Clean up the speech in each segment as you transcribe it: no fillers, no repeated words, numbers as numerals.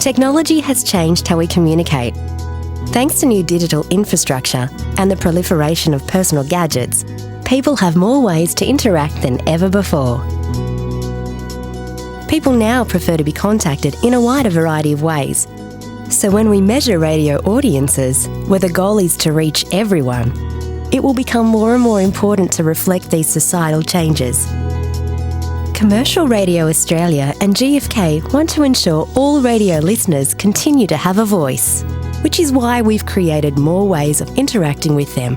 Technology has changed how we communicate. Thanks to new digital infrastructure and the proliferation of personal gadgets, people have more ways to interact than ever before. People now prefer to be contacted in a wider variety of ways. So when we measure radio audiences, where the goal is to reach everyone, it will become more and more important to reflect these societal changes. Commercial Radio Australia and GFK want to ensure all radio listeners continue to have a voice, which is why we've created more ways of interacting with them.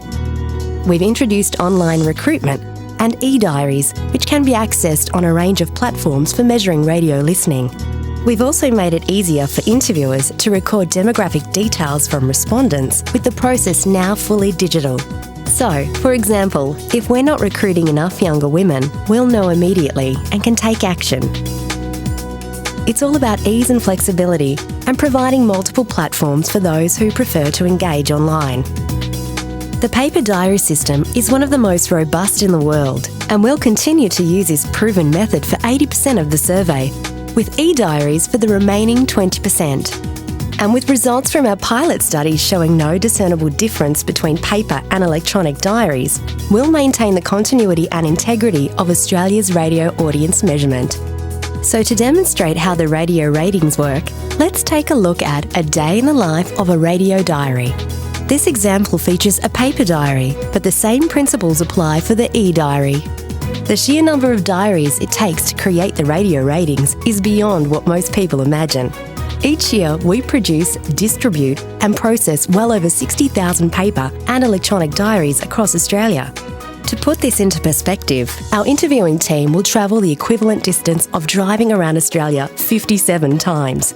We've introduced online recruitment and e-diaries, which can be accessed on a range of platforms for measuring radio listening. We've also made it easier for interviewers to record demographic details from respondents, with the process now fully digital. So, for example, if we're not recruiting enough younger women, we'll know immediately and can take action. It's all about ease and flexibility and providing multiple platforms for those who prefer to engage online. The paper diary system is one of the most robust in the world, and we'll continue to use this proven method for 80% of the survey, with e-diaries for the remaining 20%. And with results from our pilot studies showing no discernible difference between paper and electronic diaries, we'll maintain the continuity and integrity of Australia's radio audience measurement. So to demonstrate how the radio ratings work, let's take a look at a day in the life of a radio diary. This example features a paper diary, but the same principles apply for the e-diary. The sheer number of diaries it takes to create the radio ratings is beyond what most people imagine. Each year, we produce, distribute and process well over 60,000 paper and electronic diaries across Australia. To put this into perspective, our interviewing team will travel the equivalent distance of driving around Australia 57 times.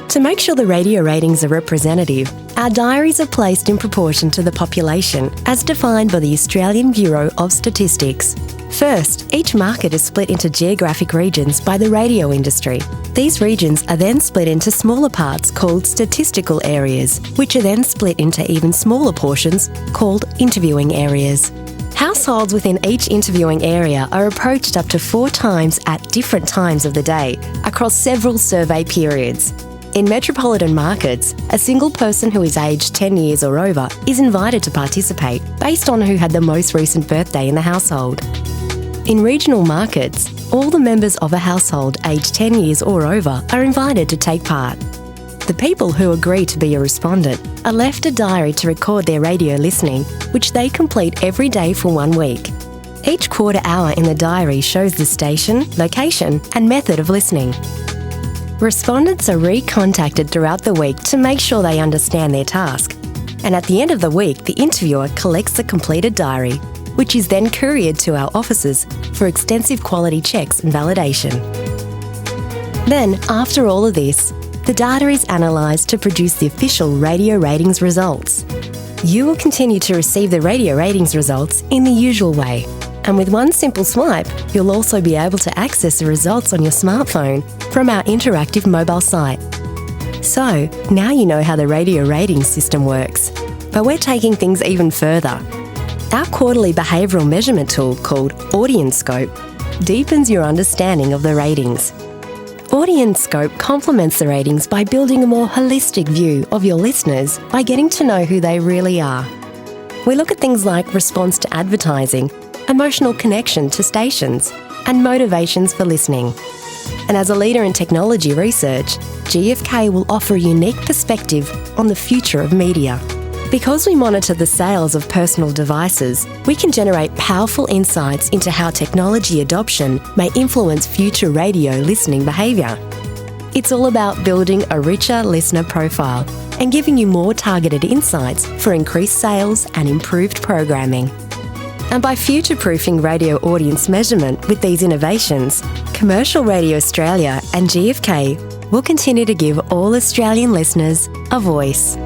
To make sure the radio ratings are representative, our diaries are placed in proportion to the population as defined by the Australian Bureau of Statistics. First, each market is split into geographic regions by the radio industry. These regions are then split into smaller parts called statistical areas, which are then split into even smaller portions called interviewing areas. Households within each interviewing area are approached up to 4 times at different times of the day across several survey periods. In metropolitan markets, a single person who is aged 10 years or over is invited to participate based on who had the most recent birthday in the household. In regional markets, all the members of a household aged 10 years or over are invited to take part. The people who agree to be a respondent are left a diary to record their radio listening, which they complete every day for 1 week. Each quarter hour in the diary shows the station, location and method of listening. Respondents are recontacted throughout the week to make sure they understand their task. And at the end of the week, the interviewer collects the completed diary, which is then couriered to our offices for extensive quality checks and validation. Then, after all of this, the data is analysed to produce the official radio ratings results. You will continue to receive the radio ratings results in the usual way. And with one simple swipe, you'll also be able to access the results on your smartphone from our interactive mobile site. So, now you know how the radio ratings system works. But we're taking things even further. Our quarterly behavioural measurement tool called Audience Scope deepens your understanding of the ratings. Audience Scope complements the ratings by building a more holistic view of your listeners by getting to know who they really are. We look at things like response to advertising, emotional connection to stations, and motivations for listening. And as a leader in technology research, GFK will offer a unique perspective on the future of media. Because we monitor the sales of personal devices, we can generate powerful insights into how technology adoption may influence future radio listening behaviour. It's all about building a richer listener profile and giving you more targeted insights for increased sales and improved programming. And by future-proofing radio audience measurement with these innovations, Commercial Radio Australia and GFK will continue to give all Australian listeners a voice.